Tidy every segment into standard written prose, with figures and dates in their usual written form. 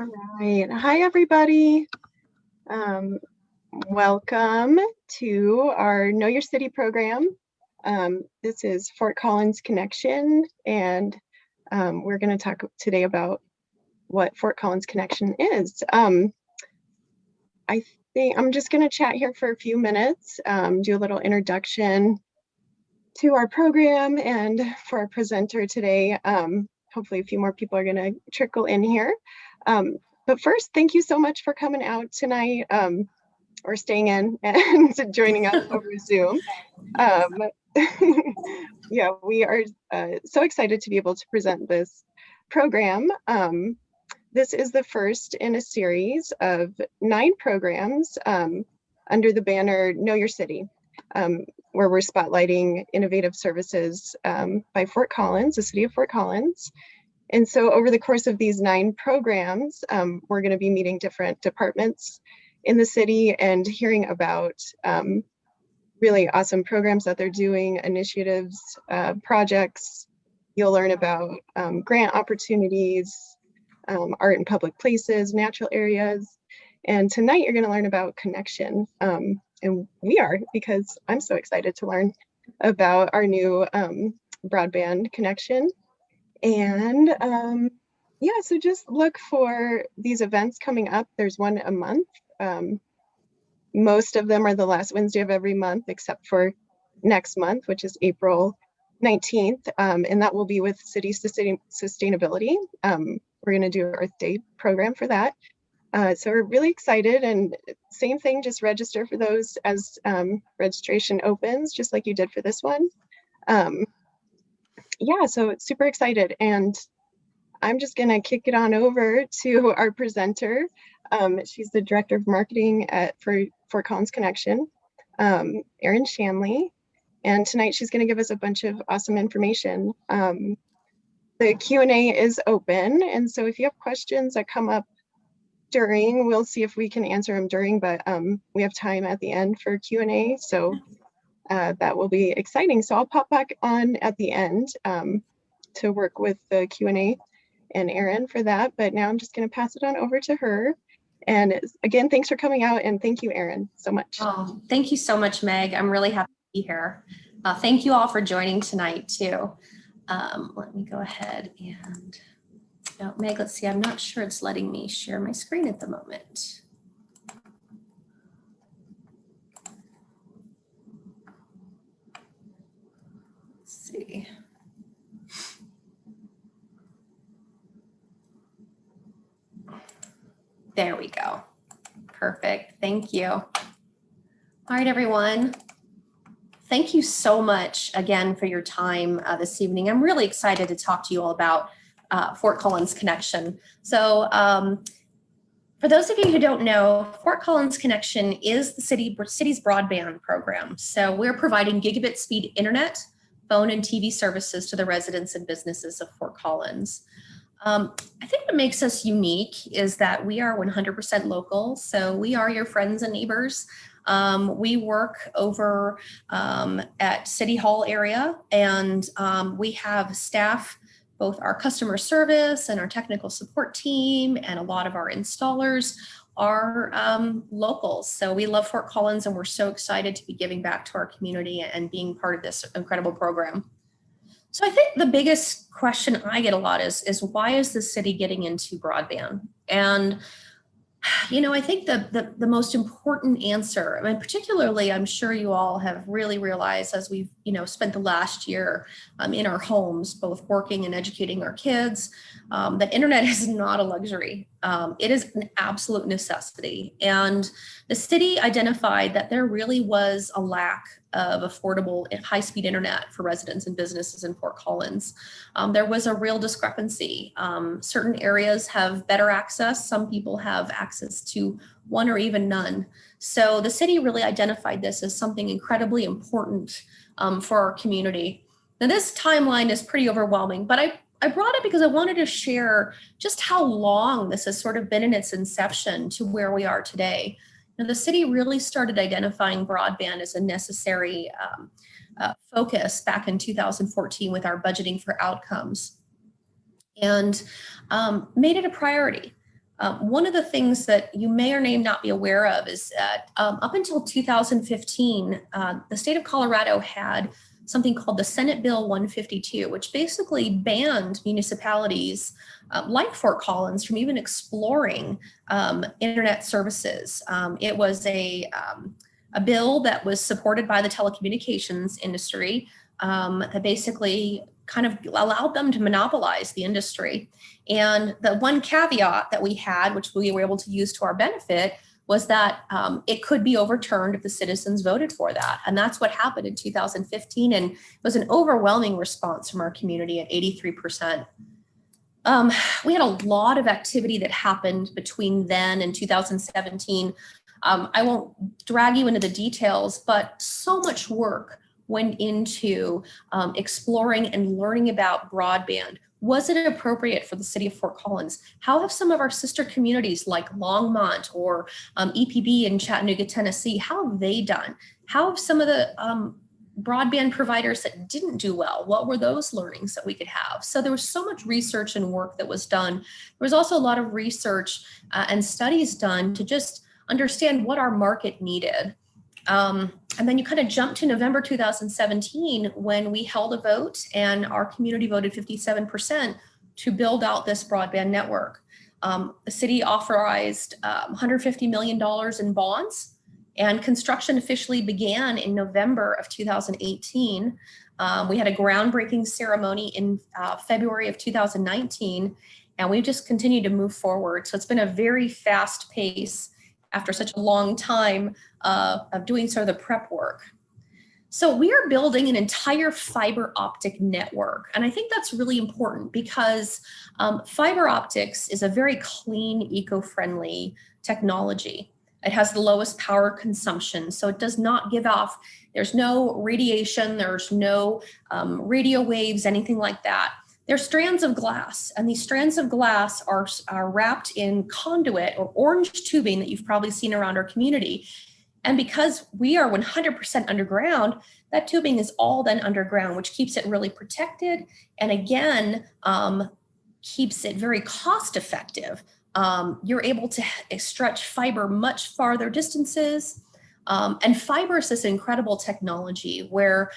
All right. Hi, everybody. Welcome to our Know Your City program. This is Fort Collins Connection, and we're going to talk today about what Fort Collins Connection is. I think I'm just going to chat here for a few minutes, do a little introduction to our program and for our presenter today. Hopefully a few more people are going to trickle in here. But first, thank you so much for coming out tonight or staying in and joining us over Zoom. Yeah, we are so excited to be able to present this program. This is the first in a series of 9 programs under the banner Know Your City, where we're spotlighting innovative services by Fort Collins, the city of Fort Collins. And so over the course of these 9 programs, we're going to be meeting different departments in the city and hearing about really awesome programs that they're doing, initiatives, projects. You'll learn about grant opportunities, art in public places, natural areas. And tonight you're going to learn about Connexion. And we are, because I'm so excited to learn about our new broadband connection. And yeah, so just look for these events coming up. There's one a month. Most of them are the last Wednesday of every month, except for next month, which is April 19th. And that will be with City Sustainability. We're going to do an Earth Day program for that. So we're really excited, and same thing, just register for those as registration opens, just like you did for this one. Yeah, so super excited, and I'm just gonna kick it on over to our presenter. She's the Director of Marketing for Fort Collins Connection, Erin Shanley, and tonight she's gonna give us a bunch of awesome information. The Q&A is open, and so if you have questions that come up during, we'll see if we can answer them during, but we have time at the end for Q&A, so that will be exciting. So I'll pop back on at the end to work with the Q&A and Erin for that, but now I'm just going to pass it on over to her. And again, thanks for coming out, and thank you, Erin, so much. Oh, thank you so much, Meg. I'm really happy to be here. Thank you all for joining tonight too. Let me go ahead and, oh, Meg, let's see, I'm not sure it's letting me share my screen at the moment. Let's see. There we go. Perfect. Thank you. All right, everyone. Thank you so much again for your time this evening. I'm really excited to talk to you all about Fort Collins Connection. So for those of you who don't know, Fort Collins Connection is the city's broadband program. So we're providing gigabit speed internet, phone and TV services to the residents and businesses of Fort Collins. I think what makes us unique is that we are 100% local. So we are your friends and neighbors. We work over at City Hall area, and we have staff, both our customer service and our technical support team, and a lot of our installers are locals. So we love Fort Collins, and we're so excited to be giving back to our community and being part of this incredible program. So I think the biggest question I get a lot is why is the city getting into broadband? And you know, I think the most important answer, I mean, particularly, I'm sure you all have really realized as we've, you know, spent the last year in our homes, both working and educating our kids, that internet is not a luxury. It is an absolute necessity. And the city identified that there really was a lack of affordable and high-speed internet for residents and businesses in Fort Collins. There was a real discrepancy. Certain areas have better access. Some people have access to one or even none. So the city really identified this as something incredibly important for our community. Now this timeline is pretty overwhelming, but I brought it because I wanted to share just how long this has sort of been in its inception to where we are today. Now, the city really started identifying broadband as a necessary focus back in 2014 with our budgeting for outcomes, and made it a priority. One of the things that you may or may not be aware of is that up until 2015, the state of Colorado had something called the Senate Bill 152, which basically banned municipalities like Fort Collins from even exploring internet services. It was a bill that was supported by the telecommunications industry that basically kind of allowed them to monopolize the industry. And the one caveat that we had, which we were able to use to our benefit, was that it could be overturned if the citizens voted for that. And that's what happened in 2015. And it was an overwhelming response from our community at 83%. We had a lot of activity that happened between then and 2017. I won't drag you into the details, but so much work went into exploring and learning about broadband. Was it appropriate for the city of Fort Collins? How have some of our sister communities like Longmont or EPB in Chattanooga, Tennessee, how have they done? How have some of the broadband providers that didn't do well, what were those learnings that we could have? So there was so much research and work that was done. There was also a lot of research and studies done to just understand what our market needed. And then you kind of jump to November 2017 when we held a vote and our community voted 57% to build out this broadband network. The city authorized $150 million in bonds, and construction officially began in November of 2018. We had a groundbreaking ceremony in February of 2019, and we've just continued to move forward. So it's been a very fast pace after such a long time of doing sort of the prep work. So we are building an entire fiber optic network. And I think that's really important because fiber optics is a very clean, eco-friendly technology. It has the lowest power consumption, so it does not give off, there's no radiation, there's no radio waves, anything like that. They're strands of glass, and these strands of glass are wrapped in conduit or orange tubing that you've probably seen around our community. And because we are 100% underground, that tubing is all then underground, which keeps it really protected. And again, keeps it very cost effective. You're able to stretch fiber much farther distances. And fiber is this incredible technology where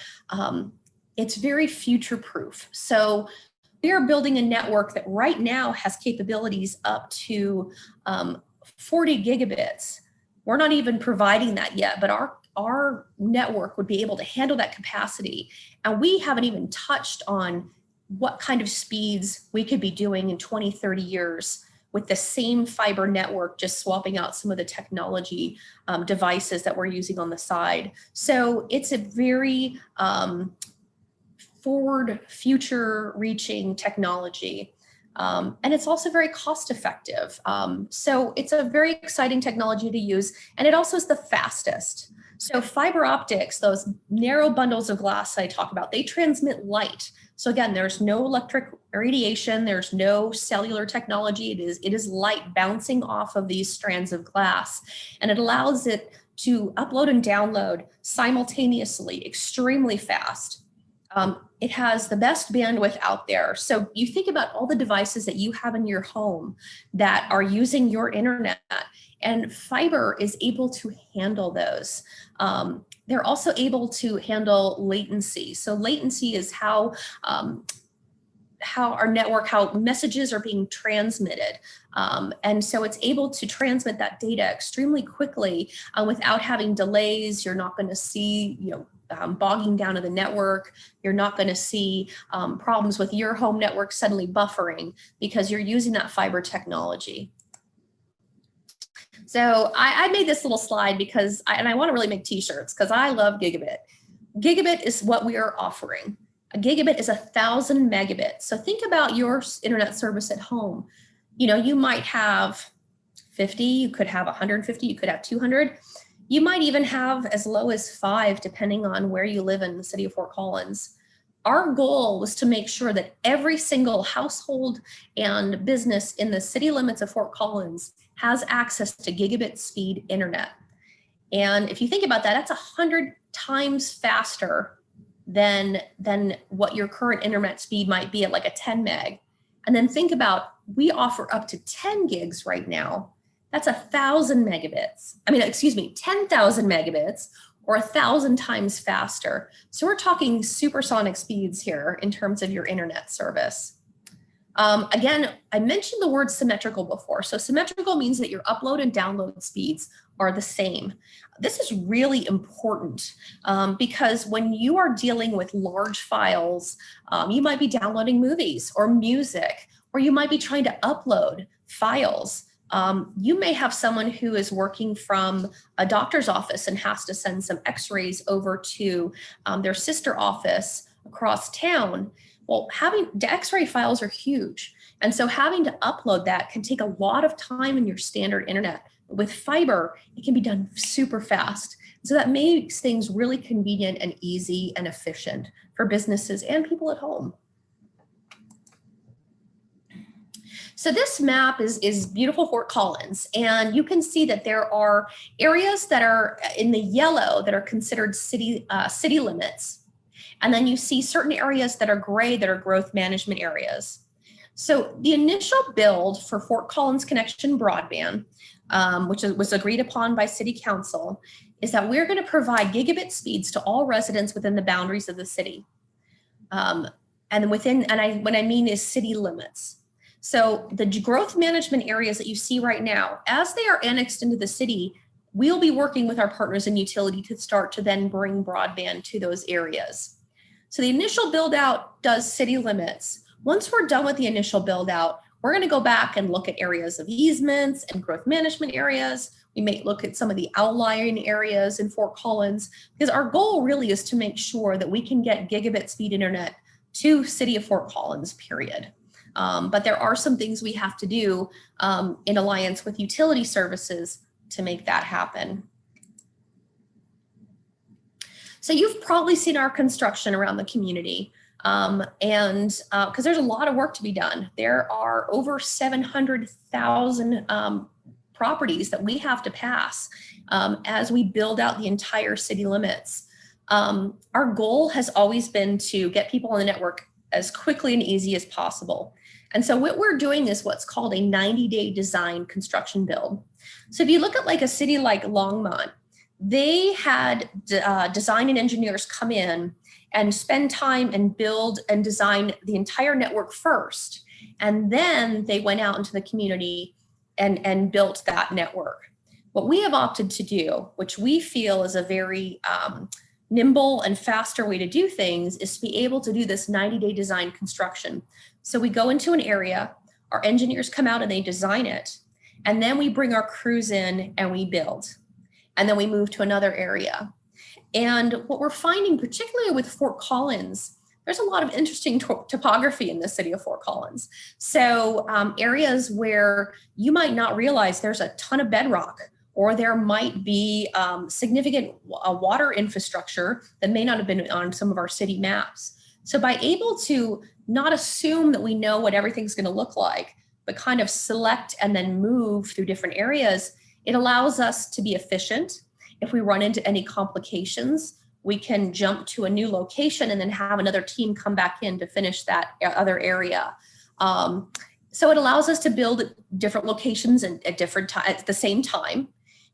it's very future proof. So we are building a network that right now has capabilities up to 40 gigabits. We're not even providing that yet, but our network would be able to handle that capacity. And we haven't even touched on what kind of speeds we could be doing in 20, 30 years with the same fiber network, just swapping out some of the technology devices that we're using on the side. So it's a very forward, future-reaching technology. And it's also very cost effective. So it's a very exciting technology to use, and it also is the fastest. So fiber optics, those narrow bundles of glass I talk about, they transmit light. So again, there's no electric radiation, there's no cellular technology, it is light bouncing off of these strands of glass, and it allows it to upload and download simultaneously, extremely fast. It has the best bandwidth out there. So you think about all the devices that you have in your home that are using your internet, and fiber is able to handle those. They're also able to handle latency. So latency is how our network, how messages are being transmitted. And so it's able to transmit that data extremely quickly without having delays. You're not going to see, bogging down of the network. You're not going to see problems with your home network suddenly buffering because you're using that fiber technology. So I made this little slide because I want to really make t-shirts because I love gigabit. Gigabit is what we are offering. A gigabit is 1,000 megabits. So think about your internet service at home. You might have 50, you could have 150, you could have 200. You might even have as low as 5, depending on where you live in the city of Fort Collins. Our goal was to make sure that every single household and business in the city limits of Fort Collins has access to gigabit speed internet. And if you think about that, that's 100 times faster than what your current internet speed might be at like a 10 meg. And then think about, we offer up to 10 gigs right now. That's 1,000 megabits. I mean, excuse me, 10,000 megabits, or 1,000 times faster. So we're talking supersonic speeds here in terms of your internet service. Again, I mentioned the word symmetrical before. So symmetrical means that your upload and download speeds are the same. This is really important because when you are dealing with large files, you might be downloading movies or music, or you might be trying to upload files. You may have someone who is working from a doctor's office and has to send some x-rays over to their sister office across town. Well, the x-ray files are huge. And so having to upload that can take a lot of time in your standard internet. With fiber, it can be done super fast. So that makes things really convenient and easy and efficient for businesses and people at home. So this map is beautiful Fort Collins, and you can see that there are areas that are in the yellow that are considered city limits. And then you see certain areas that are gray that are growth management areas. So the initial build for Fort Collins Connexion broadband, which was agreed upon by City Council, is that we're going to provide gigabit speeds to all residents within the boundaries of the city. And when I mean is city limits. So the growth management areas that you see right now, as they are annexed into the city, we'll be working with our partners in utility to start to then bring broadband to those areas. So the initial build out does city limits. Once we're done with the initial build out, we're going to go back and look at areas of easements and growth management areas. We may look at some of the outlying areas in Fort Collins, because our goal really is to make sure that we can get gigabit speed internet to City of Fort Collins, period. But there are some things we have to do in alliance with utility services to make that happen. So you've probably seen our construction around the community, because there's a lot of work to be done. There are over 700,000 properties that we have to pass as we build out the entire city limits. Our goal has always been to get people on the network as quickly and easy as possible. And so what we're doing is what's called a 90-day design construction build. So if you look at like a city like Longmont, they had design and engineers come in and spend time and build and design the entire network first. And then they went out into the community and built that network. What we have opted to do, which we feel is a very nimble and faster way to do things, is to be able to do this 90-day design construction. So we go into an area, our engineers come out and they design it, and then we bring our crews in and we build. And then we move to another area. And what we're finding, particularly with Fort Collins, there's a lot of interesting topography in the city of Fort Collins. So areas where you might not realize there's a ton of bedrock, or there might be significant water infrastructure that may not have been on some of our city maps. So by able to not assume that we know what everything's going to look like, but kind of select and then move through different areas, it allows us to be efficient. If we run into any complications, we can jump to a new location and then have another team come back in to finish that other area. So it allows us to build different locations at different times at the same time.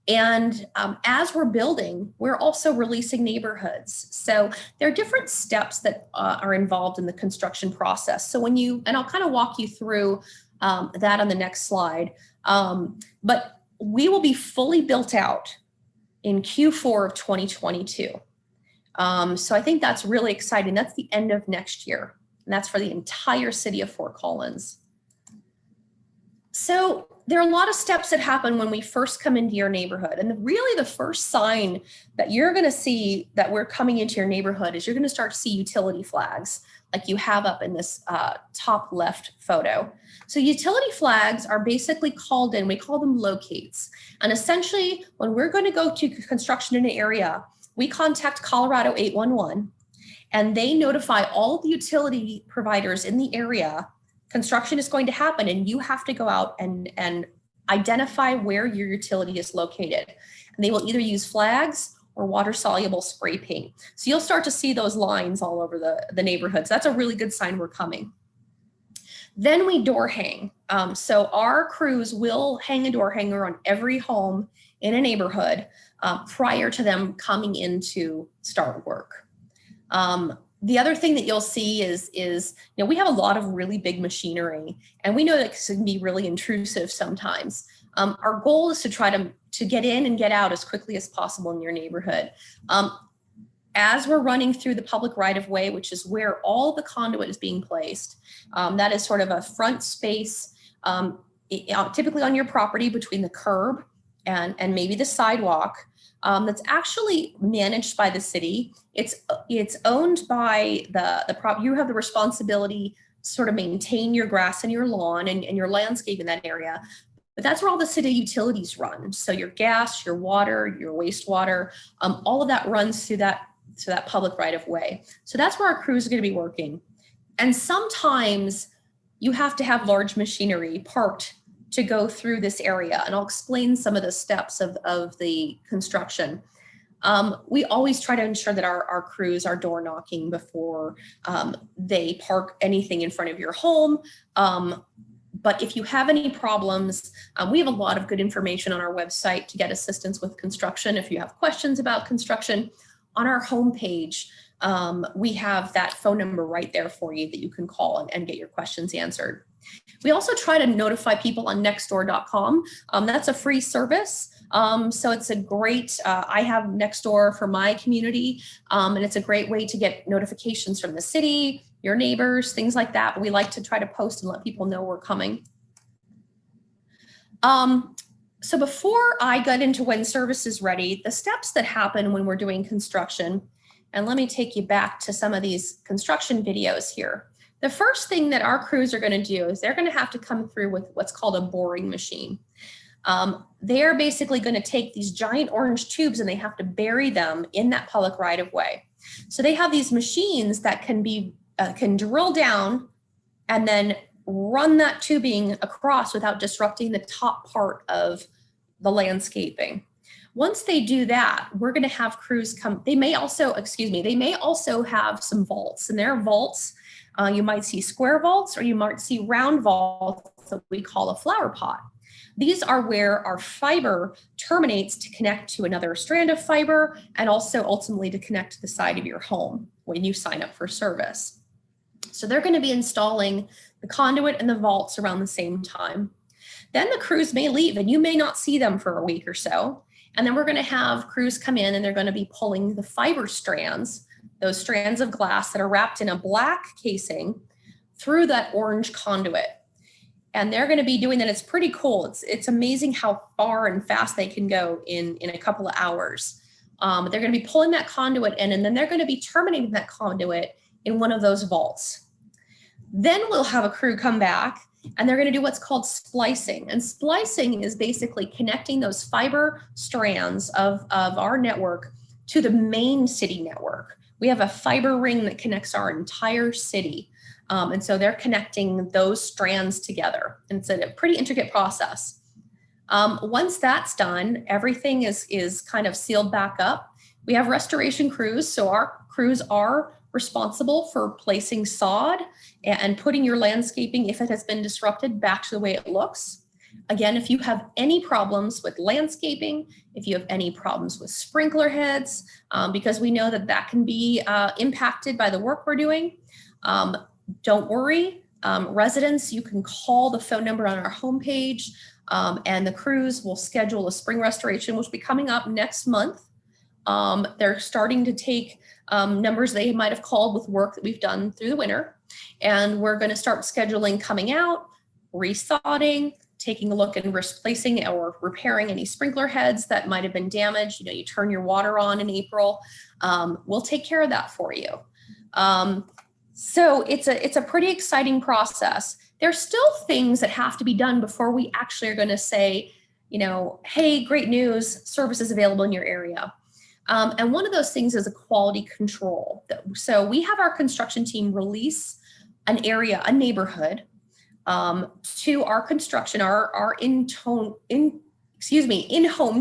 And as we're building, we're also releasing neighborhoods. So there are different steps that are involved in the construction process. So and I'll kind of walk you through that on the next slide. But we will be fully built out in Q4 of 2022. So I think that's really exciting. That's the end of next year. And that's for the entire city of Fort Collins. So there are a lot of steps that happen when we first come into your neighborhood. And really the first sign that you're going to see that we're coming into your neighborhood is you're going to start to see utility flags like you have up in this top left photo. So utility flags are basically called in, we call them locates. And essentially when we're going to go to construction in an area, we contact Colorado 811 and they notify all the utility providers in the area construction is going to happen, and you have to go out and identify where your utility is located. And they will either use flags or water-soluble spray paint. So you'll start to see those lines all over the neighborhoods. That's a really good sign we're coming. Then we door hang. So our crews will hang a door hanger on every home in a neighborhood prior to them coming in to start work. The other thing that you'll see is we have a lot of really big machinery, and we know that it can be really intrusive sometimes. Our goal is to try to get in and get out as quickly as possible in your neighborhood. As we're running through the public right-of-way, which is where all the conduit is being placed, that is sort of a front space, typically on your property between the curb and maybe the sidewalk, that's actually managed by the city. It's owned by you have the responsibility to sort of maintain your grass and your lawn and your landscape in that area. But that's where all the city utilities run. So your gas, your water, your wastewater, all of that runs through that public right of way. So that's where our crews are going to be working. And sometimes you have to have large machinery parked to go through this area. And I'll explain some of the steps of the construction. We always try to ensure that our crews are door knocking before they park anything in front of your home. But if you have any problems, we have a lot of good information on our website to get assistance with construction. If you have questions about construction, on our homepage, we have that phone number right there for you that you can call and get your questions answered. We also try to notify people on nextdoor.com. That's a free service. So it's a great, I have Nextdoor for my community, and it's a great way to get notifications from the city, your neighbors, things like that. But we like to try to post and let people know we're coming. So before I got into when service is ready, the steps that happen when we're doing construction, and let me take you back to some of these construction videos here. The first thing that our crews are going to do is they're going to have to come through with what's called a boring machine. They're basically going to take these giant orange tubes and they have to bury them in that public right of way. So they have these machines that can drill down and then run that tubing across without disrupting the top part of the landscaping. Once they do that, we're going to have crews come. They may also have some vaults, and their vaults, you might see square vaults or you might see round vaults that we call a flower pot. These are where our fiber terminates to connect to another strand of fiber and also ultimately to connect to the side of your home when you sign up for service. So they're going to be installing the conduit and the vaults around the same time. Then the crews may leave and you may not see them for a week or so. And then we're going to have crews come in and they're going to be pulling the fiber strands, those strands of glass that are wrapped in a black casing, through that orange conduit. And they're going to be doing that. It's pretty cool. It's amazing how far and fast they can go in a couple of hours. They're going to be pulling that conduit in, and then they're going to be terminating that conduit in one of those vaults. Then we'll have a crew come back and they're going to do what's called splicing. And splicing is basically connecting those fiber strands of our network to the main city network. We have a fiber ring that connects our entire city. And so they're connecting those strands together. And it's a pretty intricate process. Once that's done, everything is kind of sealed back up. We have restoration crews. So our crews are responsible for placing sod and putting your landscaping, if it has been disrupted, back to the way it looks. Again, if you have any problems with landscaping, if you have any problems with sprinkler heads, because we know that can be impacted by the work we're doing, don't worry. Residents, you can call the phone number on our homepage, and the crews will schedule a spring restoration, which will be coming up next month. They're starting to take numbers they might have called with work that we've done through the winter. And we're going to start scheduling coming out, resodding, taking a look and replacing or repairing any sprinkler heads that might have been damaged. You turn your water on in April. We'll take care of that for you. So it's a pretty exciting process. There's still things that have to be done before we actually are going to say, hey, great news, service is available in your area. And one of those things is a quality control. So we have our construction team release an area, a neighborhood, to our construction, our in-home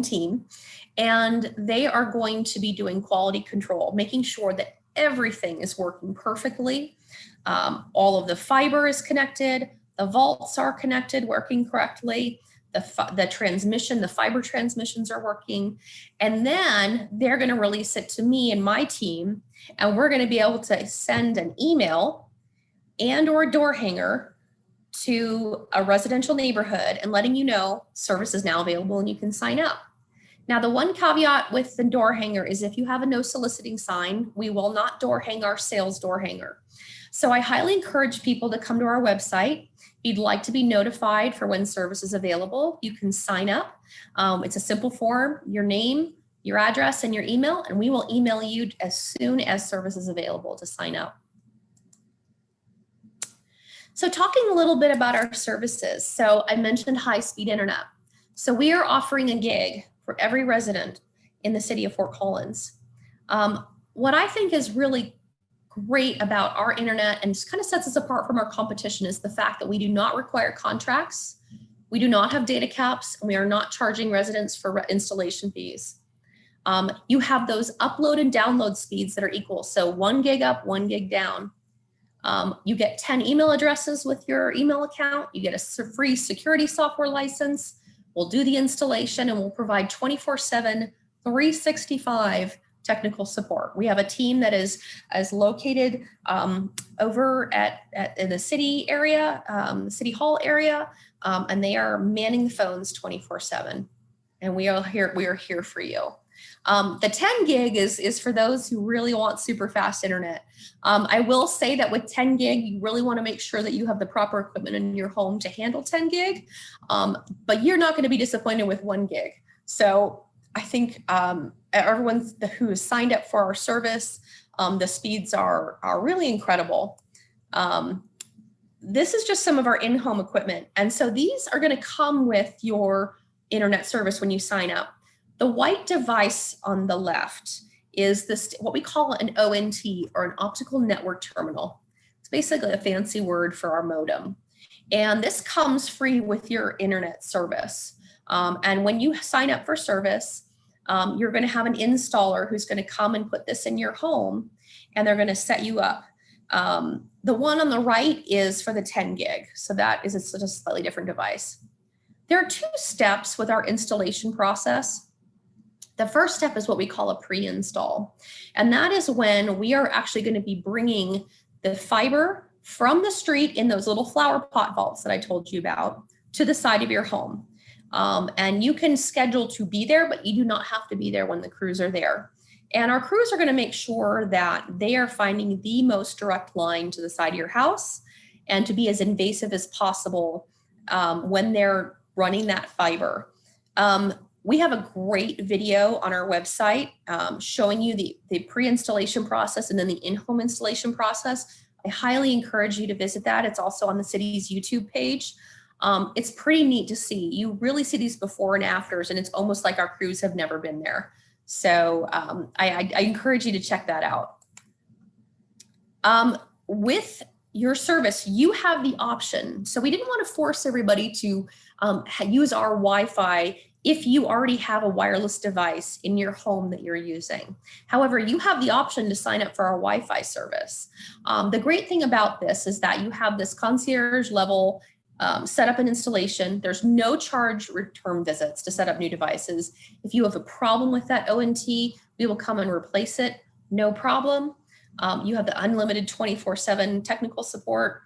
team, and they are going to be doing quality control, making sure that everything is working perfectly. All of the fiber is connected, the vaults are connected, working correctly. The transmission, the fiber transmissions are working. And then they're going to release it to me and my team. And we're going to be able to send an email and or a door hanger to a residential neighborhood and letting you know service is now available and you can sign up. Now, the one caveat with the door hanger is if you have a no soliciting sign, we will not door hang our sales door hanger. So I highly encourage people to come to our website. If you'd like to be notified for when service is available, you can sign up. It's a simple form, your name, your address, and your email, and we will email you as soon as service is available to sign up. So talking a little bit about our services. So I mentioned high-speed internet. So we are offering a gig for every resident in the city of Fort Collins. What I think is really great about our internet and kind of sets us apart from our competition is the fact that we do not require contracts, we do not have data caps, and we are not charging residents for installation fees. You have those upload and download speeds that are equal, so 1 gig up, 1 gig down. You get 10 email addresses with your email account, you get a free security software license, we'll do the installation, and we'll provide 24/7, 365 technical support. We have a team that is located over in the city area, City Hall area, and they are manning the phones 24/7. And we are here for you. The 10 gig is for those who really want super fast internet. I will say that with 10 gig, you really want to make sure that you have the proper equipment in your home to handle 10 gig, but you're not going to be disappointed with 1 gig. So I think everyone who has signed up for our service, the speeds are really incredible. This is just some of our in-home equipment. And so these are going to come with your internet service when you sign up. The white device on the left is this, what we call an ONT, or an optical network terminal. It's basically a fancy word for our modem. And this comes free with your internet service. And when you sign up for service, you're going to have an installer who's going to come and put this in your home, and they're going to set you up. The one on the right is for the 10 gig. So that is a slightly different device. There are 2 steps with our installation process. The first step is what we call a pre-install. And that is when we are actually going to be bringing the fiber from the street in those little flower pot vaults that I told you about to the side of your home. And you can schedule to be there, but you do not have to be there when the crews are there. And our crews are going to make sure that they are finding the most direct line to the side of your house and to be as invasive as possible when they're running that fiber. We have a great video on our website showing you the pre-installation process and then the in-home installation process. I highly encourage you to visit that. It's also on the city's YouTube page. It's pretty neat to see. You really see these before and afters, and it's almost like our crews have never been there. So I encourage you to check that out. With your service, you have the option. So we didn't want to force everybody to use our Wi-Fi if you already have a wireless device in your home that you're using. However, you have the option to sign up for our Wi-Fi service. The great thing about this is that you have this concierge level setup and installation. There's no charge return visits to set up new devices. If you have a problem with that ONT, we will come and replace it, no problem. You have the unlimited 24/7 technical support.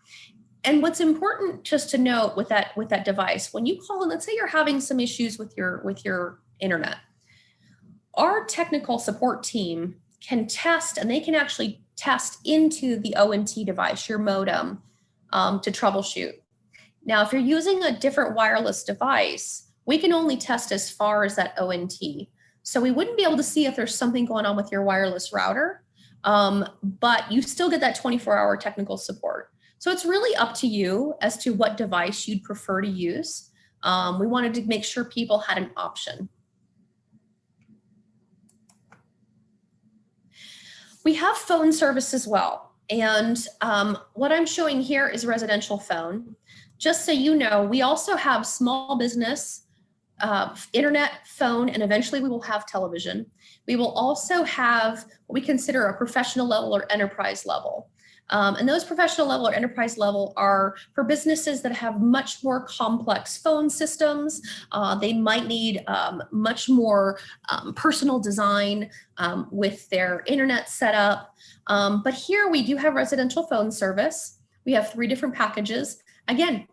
And what's important just to note with that device, when you call in, let's say you're having some issues with your internet, our technical support team can test, and they can actually test into the ONT device, your modem, to troubleshoot. Now, if you're using a different wireless device, we can only test as far as that ONT. So we wouldn't be able to see if there's something going on with your wireless router, but you still get that 24-hour technical support. So it's really up to you as to what device you'd prefer to use. We wanted to make sure people had an option. We have phone service as well. And what I'm showing here is residential phone. Just so you know, we also have small business, internet, phone, and eventually we will have television. We will also have what we consider a professional level or enterprise level. And those professional level or enterprise level are for businesses that have much more complex phone systems. They might need much more personal design with their internet setup. But here we do have residential phone service. We have 3 different packages. Again,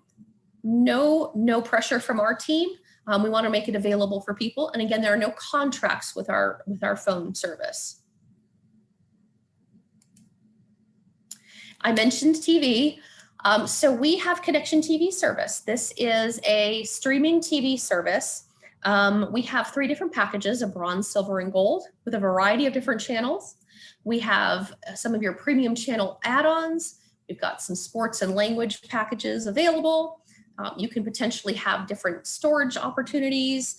no pressure from our team. We want to make it available for people. And again, there are no contracts with our phone service. I mentioned TV. So we have Connexion TV service. This is a streaming TV service. We have 3 different packages, a bronze, silver, and gold, with a variety of different channels. We have some of your premium channel add-ons. We've got some sports and language packages available. You can potentially have different storage opportunities,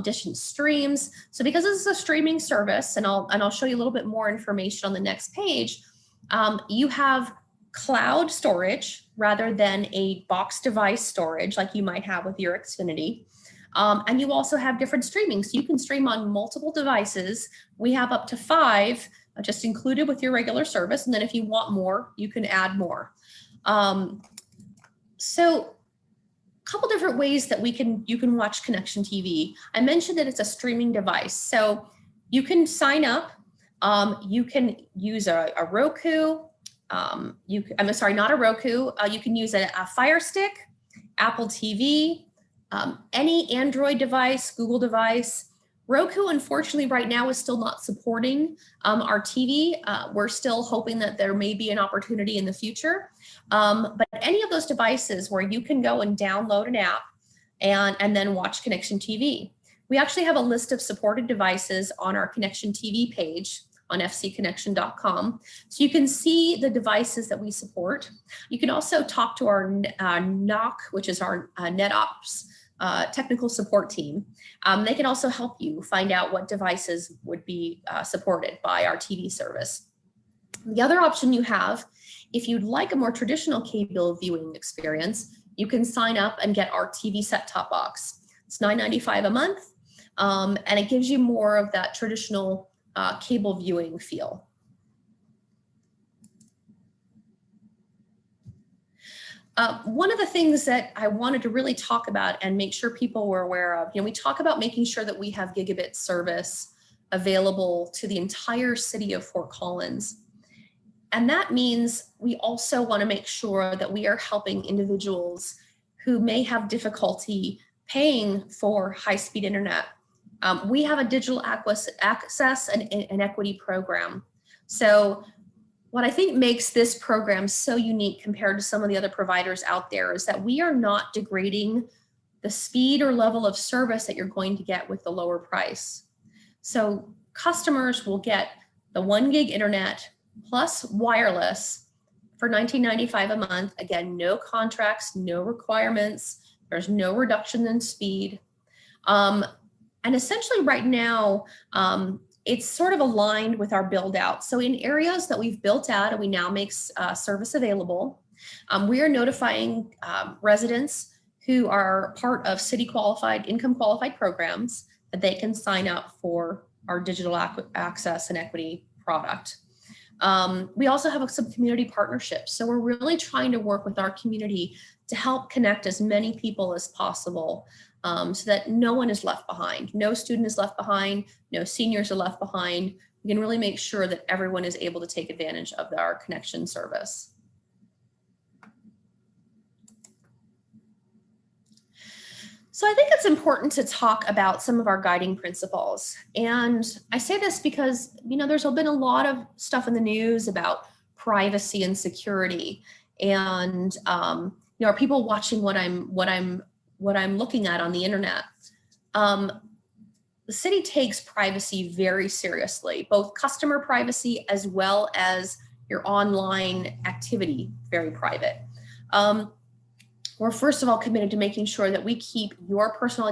different streams. So because this is a streaming service, and I'll show you a little bit more information on the next page, you have cloud storage rather than a box device storage like you might have with your Xfinity. And you also have different streaming. So you can stream on multiple devices. We have up to 5 just included with your regular service. And then if you want more, you can add more. So a couple different ways that you can watch Connexion TV. I mentioned that it's a streaming device. So you can sign up. You can use a Roku. I'm sorry, not a Roku. You can use a Fire Stick, Apple TV, any Android device, Google device. Roku, unfortunately, right now is still not supporting our TV. We're still hoping that there may be an opportunity in the future. But any of those devices where you can go and download an app and then watch Connexion TV. We actually have a list of supported devices on our Connexion TV page on fcconnexion.com. So you can see the devices that we support. You can also talk to our NOC, which is our NetOps technical support team. They can also help you find out what devices would be supported by our TV service. The other option you have, if you'd like a more traditional cable viewing experience, you can sign up and get our TV set-top box. It's $9.95 a month, and it gives you more of that traditional cable viewing feel. One of the things that I wanted to really talk about and make sure people were aware of, we talk about making sure that we have gigabit service available to the entire city of Fort Collins. And that means we also want to make sure that we are helping individuals who may have difficulty paying for high-speed internet. We have a digital access and equity program. So what I think makes this program so unique compared to some of the other providers out there is that we are not degrading the speed or level of service that you're going to get with the lower price. So customers will get the 1 gig internet plus wireless for $19.95 a month. Again, no contracts, no requirements. There's no reduction in speed. And essentially right now, it's sort of aligned with our build out. So in areas that we've built out and we now make service available, we are notifying residents who are part of city qualified, income qualified programs that they can sign up for our digital access and equity product. We also have some community partnerships. So we're really trying to work with our community to help connect as many people as possible so that no one is left behind. No student is left behind, no seniors are left behind. We can really make sure that everyone is able to take advantage of our Connexion service. So I think it's important to talk about some of our guiding principles. And I say this because, there's been a lot of stuff in the news about privacy and security. And, are people watching what I'm looking at on the internet? The city takes privacy very seriously, both customer privacy as well as your online activity, very private. We're first of all committed to making sure that we keep your personal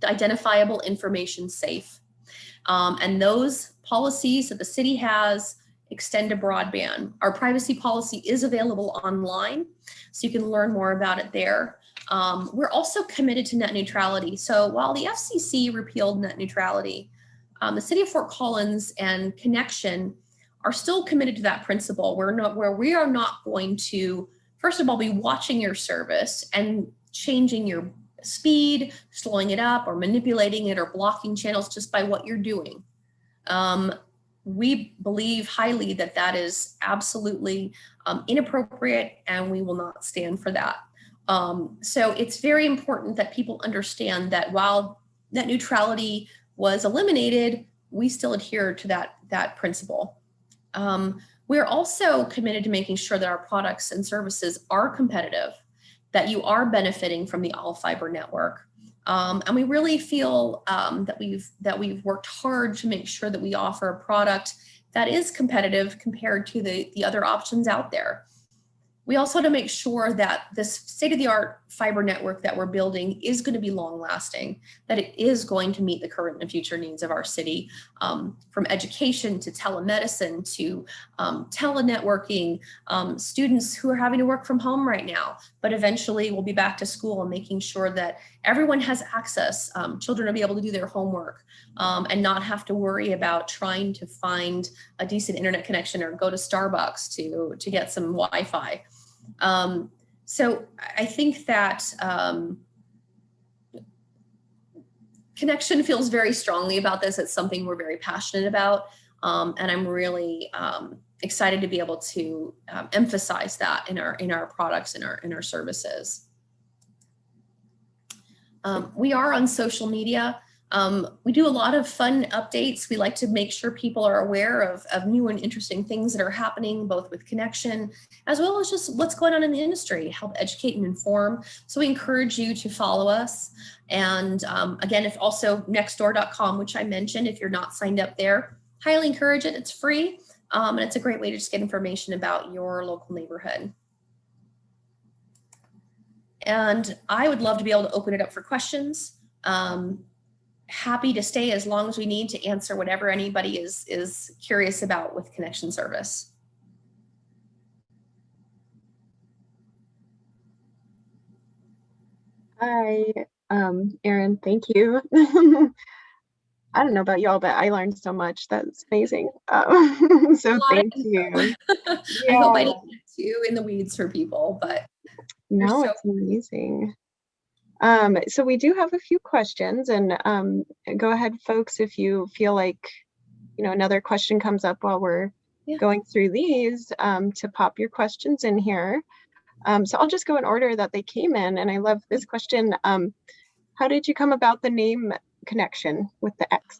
identifiable information safe. And those policies that the city has extend to broadband. Our privacy policy is available online, so you can learn more about it there. We're also committed to net neutrality. So while the FCC repealed net neutrality, the city of Fort Collins and Connexion are still committed to that principle. Where we are not going to, first of all, be watching your service and changing your speed, slowing it up, or manipulating it, or blocking channels just by what you're doing. We believe highly that that is absolutely inappropriate, and we will not stand for that. So it's very important that people understand that while net neutrality was eliminated, we still adhere to that principle. We're also committed to making sure that our products and services are competitive, that you are benefiting from the all fiber network. And we really feel that we've worked hard to make sure that we offer a product that is competitive compared to the other options out there. We also want to make sure that this state-of-the-art fiber network that we're building is going to be long-lasting, that it is going to meet the current and future needs of our city, from education to telemedicine to telenetworking, students who are having to work from home right now, but eventually we'll be back to school, and making sure that everyone has access, children will be able to do their homework, and not have to worry about trying to find a decent internet connection or go to Starbucks to get some Wi-Fi. So I think that Connexion feels very strongly about this. It's something we're very passionate about, and I'm really excited to be able to emphasize that in our products, in our services. We are on social media. We do a lot of fun updates. We like to make sure people are aware of new and interesting things that are happening, both with Connexion, as well as just what's going on in the industry, help educate and inform. So we encourage you to follow us. And again, if also nextdoor.com, which I mentioned, if you're not signed up there, highly encourage it. It's free. And it's a great way to just get information about your local neighborhood. And I would love to be able to open it up for questions. Happy to stay as long as we need to answer whatever anybody is curious about with Connexion service. Hi, Erin, thank you. I don't know about y'all, but I learned so much. That's amazing. So thank you. I hope I didn't get too in the weeds for people, but no, it's amazing. So we do have a few questions, and go ahead, folks, if you feel like another question comes up while we're going through these, to pop your questions in here. So I'll just go in order that they came in, and I love this question. How did you come about the name Connexion with the X?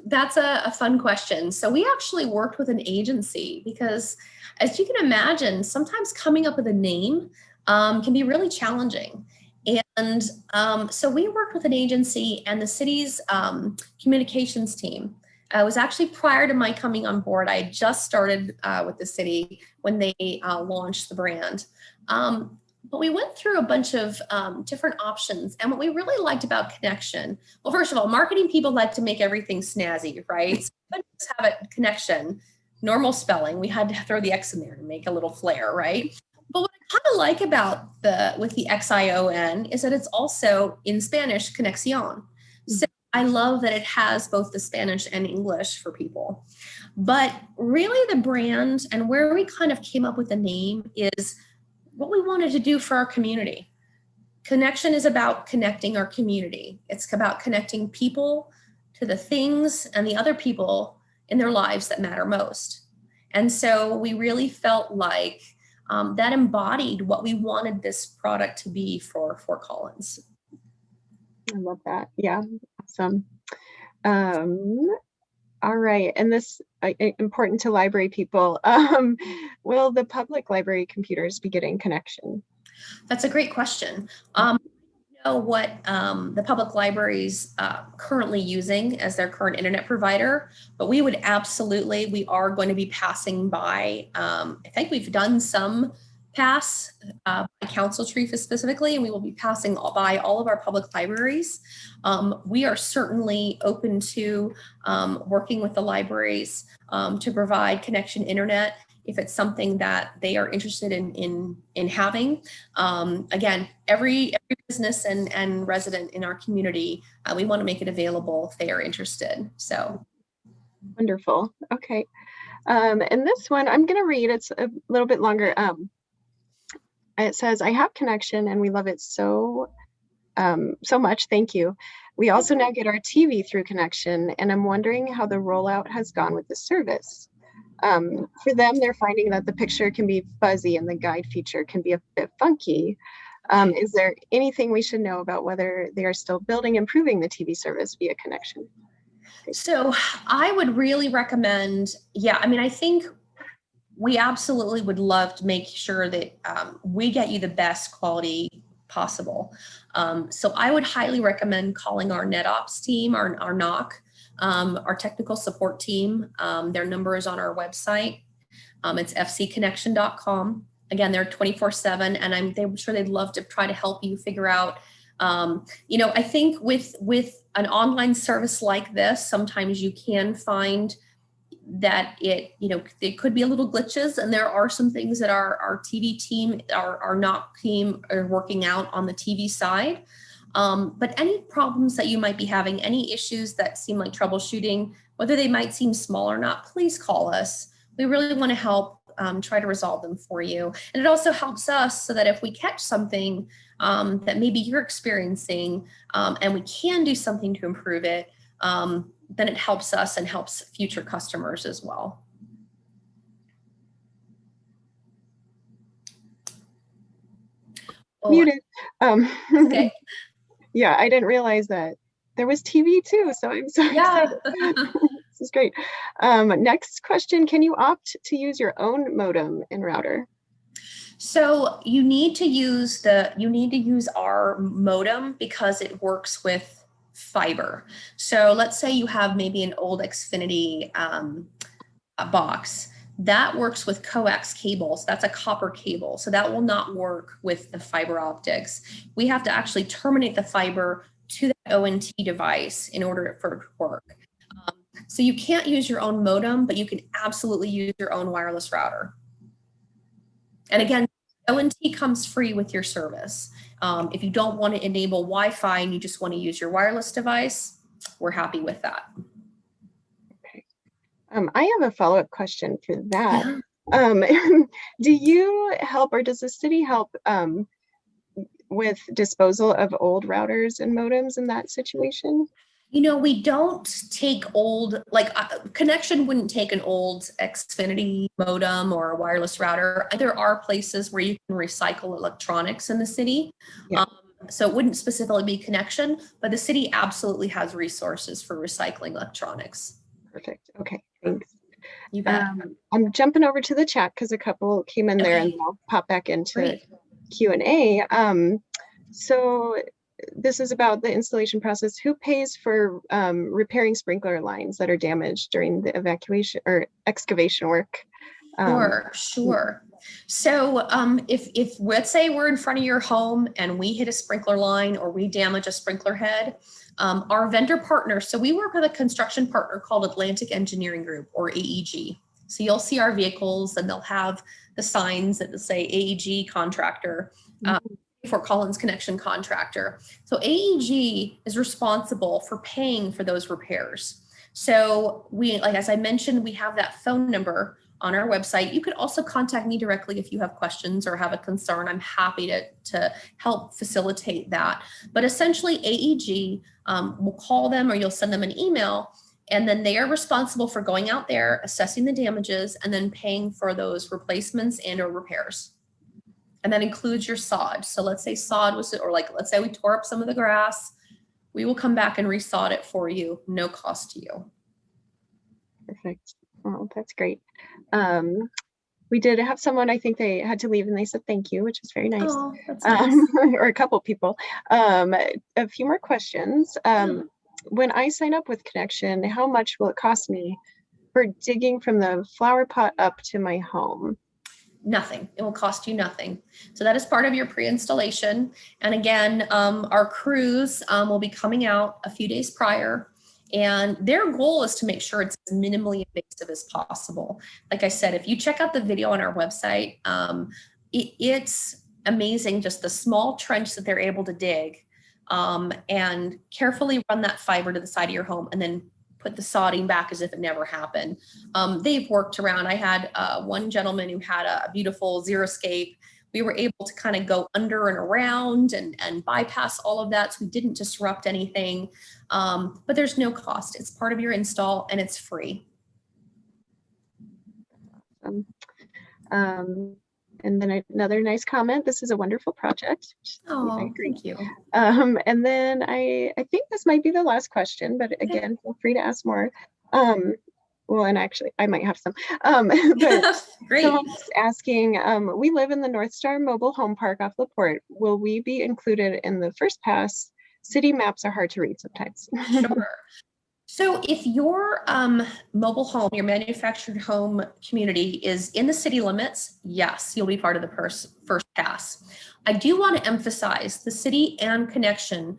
That's a fun question. So we actually worked with an agency, because as you can imagine, sometimes coming up with a name can be really challenging. And so we worked with an agency, and the city's communications team. It was actually prior to my coming on board. I had just started with the city when they launched the brand. But we went through a bunch of different options. And what we really liked about Connexion, well, first of all, marketing people like to make everything snazzy, right? So we couldn't just have a Connexion, normal spelling. We had to throw the X in there to make a little flair, right? But what I kind of like about with the Xion is that it's also in Spanish, Connexion. So I love that it has both the Spanish and English for people. But really the brand and where we kind of came up with the name is what we wanted to do for our community. Connexion is about connecting our community. It's about connecting people to the things and the other people in their lives that matter most. And so we really felt like that embodied what we wanted this product to be for Fort Collins. I love that. Yeah, awesome. All right, and this important to library people. Will the public library computers be getting Connexion? That's a great question. I don't know what the public libraries currently using as their current internet provider, but we are going to be passing by. I think we've done some pass by Council Tree specifically, and we will be passing by all of our public libraries. We are certainly open to working with the libraries to provide Connexion internet if it's something that they are interested in having. Again, every business and resident in our community, we want to make it available if they are interested. So Wonderful. Okay. And this one I'm going to read. It's a little bit longer. It says, I have Connection and we love it so much. Thank you. We also now get our TV through Connection, and I'm wondering how the rollout has gone with the service. For them, they're finding that the picture can be fuzzy and the guide feature can be a bit funky. Is there anything we should know about whether they are still improving the TV service via Connection? So I would really recommend, I mean, I think we absolutely would love to make sure that we get you the best quality possible. So I would highly recommend calling our NetOps team, our NOC, our technical support team. Their number is on our website. It's fcconnection.com. Again, they're 24/7, and I'm sure they'd love to try to help you figure out. I think with an online service like this, sometimes you can find that it could be a little glitches, and there are some things that our TV team, our NOC team are working out on the TV side. But any problems that you might be having, any issues that seem like troubleshooting, whether they might seem small or not, please call us. We really want to help try to resolve them for you. And it also helps us so that if we catch something that maybe you're experiencing and we can do something to improve it, then it helps us and helps future customers as well. Muted. Okay. Yeah, I didn't realize that there was TV too, so I'm so excited. This is great. Next question, can you opt to use your own modem and router? So you need to use our modem because it works with fiber. So let's say you have maybe an old Xfinity box that works with coax cables. That's a copper cable. So that will not work with the fiber optics. We have to actually terminate the fiber to that ONT device in order for it to work. So you can't use your own modem, but you can absolutely use your own wireless router. And again, ONT comes free with your service. If you don't want to enable Wi-Fi and you just want to use your wireless device, we're happy with that. Okay. I have a follow-up question for that. Do you help, or does the city help with disposal of old routers and modems in that situation? We don't take old, Connection wouldn't take an old Xfinity modem or a wireless router. There are places where you can recycle electronics in the city. Yeah. So it wouldn't specifically be Connection, but the city absolutely has resources for recycling electronics. Perfect. Okay, thanks. You bet. I'm jumping over to the chat because a couple came in there, and I'll pop back into Q&A. So this is about the installation process. Who pays for repairing sprinkler lines that are damaged during the evacuation or excavation work? Sure. So if let's say we're in front of your home and we hit a sprinkler line or we damage a sprinkler head, our vendor partner, so we work with a construction partner called Atlantic Engineering Group, or AEG. So you'll see our vehicles and they'll have the signs that say AEG contractor. Fort Collins Connection contractor. So AEG is responsible for paying for those repairs. So as I mentioned, we have that phone number on our website. You could also contact me directly if you have questions or have a concern. I'm happy to help facilitate that. But essentially AEG will call them, or you'll send them an email, and then they are responsible for going out there, assessing the damages, and then paying for those replacements and or repairs. And that includes your sod. So let's say sod was, or let's say we tore up some of the grass, we will come back and resod it for you, no cost to you. Perfect. Oh, that's great. We did have someone, I think they had to leave, and they said thank you, which is very nice. Oh, that's nice. Or a couple people. A few more questions. When I sign up with Connection, how much will it cost me for digging from the flower pot up to my home? Nothing. It will cost you nothing. So that is part of your pre-installation. And again, our crews will be coming out a few days prior, and their goal is to make sure it's as minimally invasive as possible. Like I said, if you check out the video on our website, it's amazing just the small trench that they're able to dig and carefully run that fiber to the side of your home and then put the sodding back as if it never happened. They've worked around. I had one gentleman who had a beautiful xeriscape. We were able to kind of go under and around and bypass all of that, so we didn't disrupt anything. But there's no cost. It's part of your install and it's free. And then another nice comment, this is a wonderful project. Oh, thank you. And then I think this might be the last question, but again, feel free to ask more. Well, and actually I might have some, but Great. someone's asking, we live in the North Star Mobile Home Park off LaPorte. Will we be included in the first pass? City maps are hard to read sometimes. Sure. So if your mobile home, your manufactured home community is in the city limits, yes, you'll be part of the first pass. I do want to emphasize the city and Connexion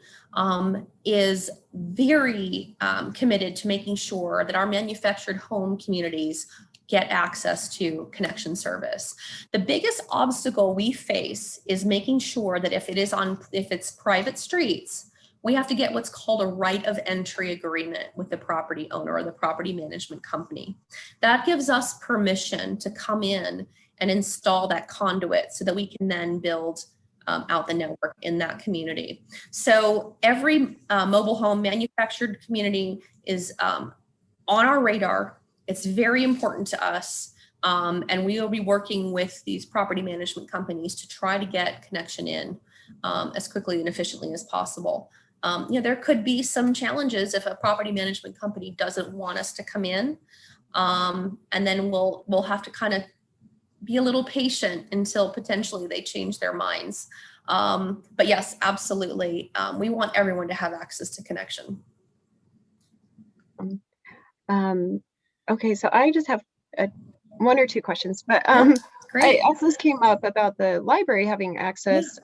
is very committed to making sure that our manufactured home communities get access to Connexion service. The biggest obstacle we face is making sure that if it's private streets, we have to get what's called a right of entry agreement with the property owner or the property management company. That gives us permission to come in and install that conduit so that we can then build out the network in that community. So every mobile home manufactured community is on our radar. It's very important to us. And we will be working with these property management companies to try to get Connexion in as quickly and efficiently as possible. There could be some challenges if a property management company doesn't want us to come in, and then we'll have to kind of be a little patient until potentially they change their minds. But yes, absolutely, we want everyone to have access to Connexion. Okay, so I just have one or two questions, but Great. as this came up about the library having access,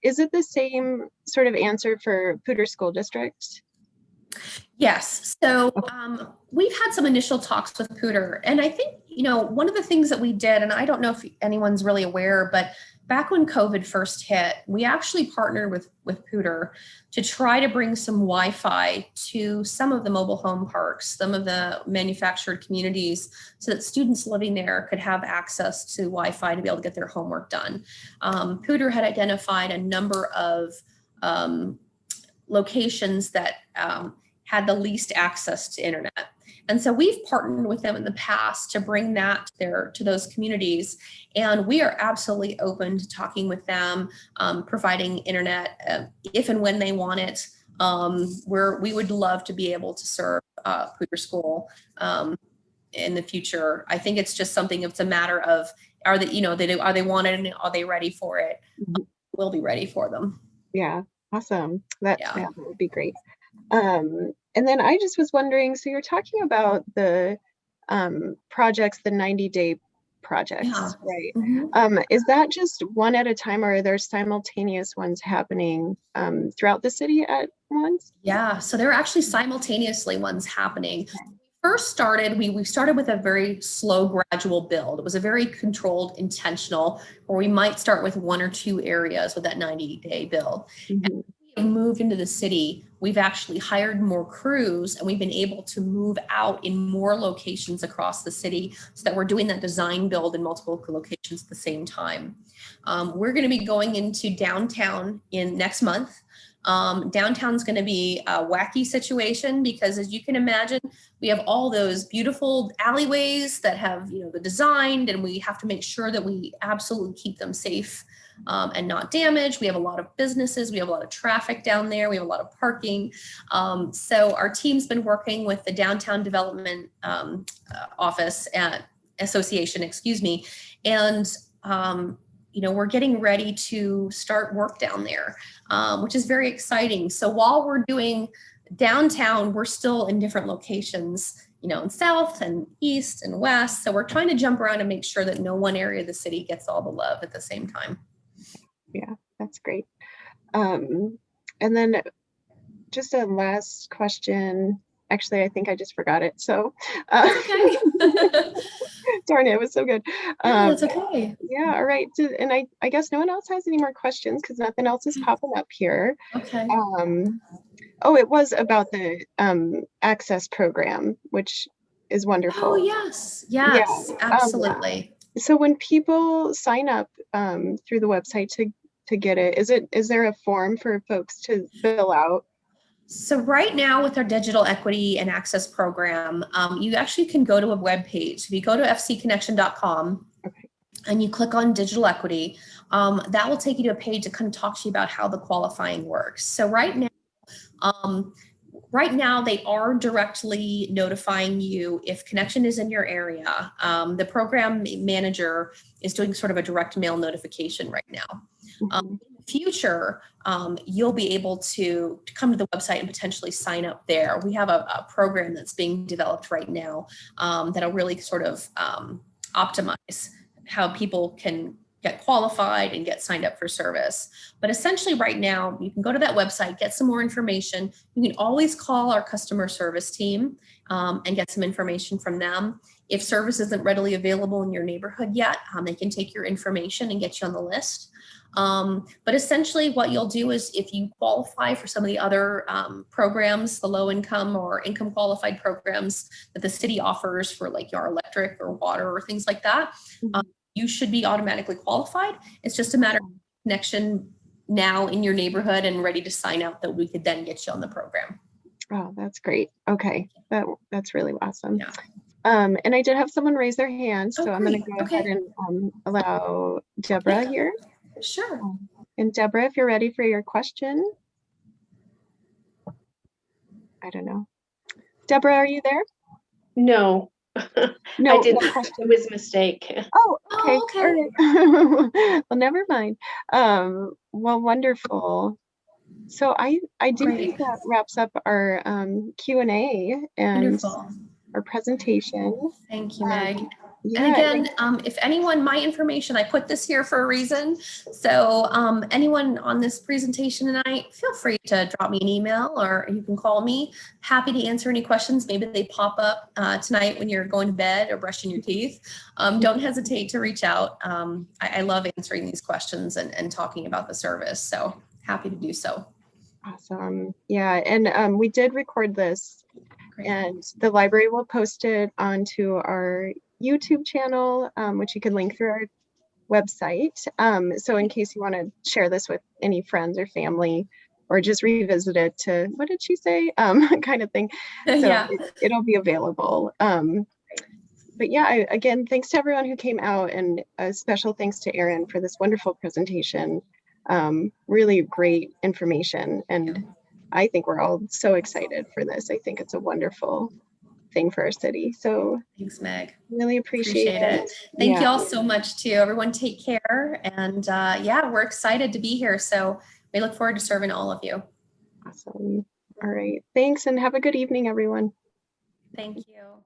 is it the same sort of answer for Poudre School District? Yes. So we've had some initial talks with Poudre, and I think, one of the things that we did, and I don't know if anyone's really aware, but back when COVID first hit, we actually partnered with Poudre to try to bring some Wi-Fi to some of the mobile home parks, some of the manufactured communities, so that students living there could have access to Wi-Fi to be able to get their homework done. Poudre had identified a number of locations that had the least access to internet. And so we've partnered with them in the past to bring that to those communities. And we are absolutely open to talking with them, providing internet if and when they want it. We would love to be able to serve Poudre School in the future. I think it's just something, it's a matter of, are they wanted and are they ready for it? We'll be ready for them. Yeah, awesome. That would be great. And then I just was wondering, so you're talking about the projects, the 90-day projects, right? Mm-hmm. Is that just one at a time, or are there simultaneous ones happening throughout the city at once? Yeah, so there are actually simultaneously ones happening. First started, we started with a very slow, gradual build. It was a very controlled, intentional, where we might start with one or two areas with that 90-day build. Mm-hmm. As we moved into the city, we've actually hired more crews, and we've been able to move out in more locations across the city, so that we're doing that design build in multiple locations at the same time. We're going to be going into downtown next month. Downtown's going to be a wacky situation because, as you can imagine, we have all those beautiful alleyways that have, the designed, and we have to make sure that we absolutely keep them safe and not damaged. We have a lot of businesses. We have a lot of traffic down there. We have a lot of parking. So our team's been working with the Downtown Development Office Association, and we're getting ready to start work down there, which is very exciting. So while we're doing downtown, we're still in different locations, in south and east and west. So we're trying to jump around and make sure that no one area of the city gets all the love at the same time. Yeah, that's great. And then just a last question. Actually, I think I just forgot it. So, okay. Darn it, it was so good. That's okay. Yeah, all right. And I guess no one else has any more questions because nothing else is popping up here. Okay. Oh, it was about the access program, which is Oh, wonderful. yes, Yeah. yes, Um, absolutely. so when people sign up through the website to get it, is there a form for folks to fill out? So right now with our digital equity and access program, you actually can go to a web page. If you go to fcconnection.com Okay. and you click on digital equity, that will take you to a page that kind of talks to you about how the qualifying works. So um, right now they are directly notifying you if connection is in your area. The program manager is doing sort of a direct mail notification right now. Mhm. In the future, you'll be able to come to the website and potentially sign up there. We have a program that's being developed right now that'll really sort of optimize how people can get qualified and get signed up for service. But essentially right now, you can go to that website, get some more information. You can always call our customer service team and get some information from them. If service isn't readily available in your neighborhood yet, they can take your information and get you on the list. But essentially what you'll do is if you qualify for some of the other programs, the low income or income qualified programs that the city offers for like your electric or water or things like that, Mhm. you should be automatically qualified. It's just a matter of connection now in your neighborhood and ready to sign up that we could then get you on the program. Oh, that's great. Okay, that's really awesome. Yeah. And I did have someone raise their hand, Oh, so I'm going to great. go ahead Okay. and allow Deborah Yeah, here. sure. And Deborah, if you're ready for your question, I don't know. Deborah, are you there? No, I No, didn't. no It question. was a mistake. Oh, Oh, okay. All okay. right. Well, never mind. Well, wonderful. So I do think Great. that wraps up our Q&A and Wonderful. our presentation. Thank you, Meg. And Yeah, again, if anyone, my information, I put this here for a reason. So anyone on this presentation tonight, feel free to drop me an email or you can call me. Happy to answer any questions. Maybe they pop up tonight when you're going to bed or brushing your teeth. Don't hesitate to reach out. I love answering these questions and talking about the service. So happy to do so. awesome. Yeah, and we did record this. Great. And the library will post it onto our YouTube channel, which you can link through our website. So in case you want to share this with any friends or family, or just revisit it to, what did she say? Kind of thing. So Yeah. it'll be available. But yeah, again, thanks to everyone who came out, and a special thanks to Erin for this wonderful presentation. Really great information, and I think we're all so excited for this. I think it's a wonderful thing for our city. So Thanks, Meg. really appreciate it. Thank Yeah, you all so much too. Everyone take care. And yeah, we're excited to be here. So we look forward to serving all of you. awesome. All right. Thanks, and have a good evening, everyone. Thank you.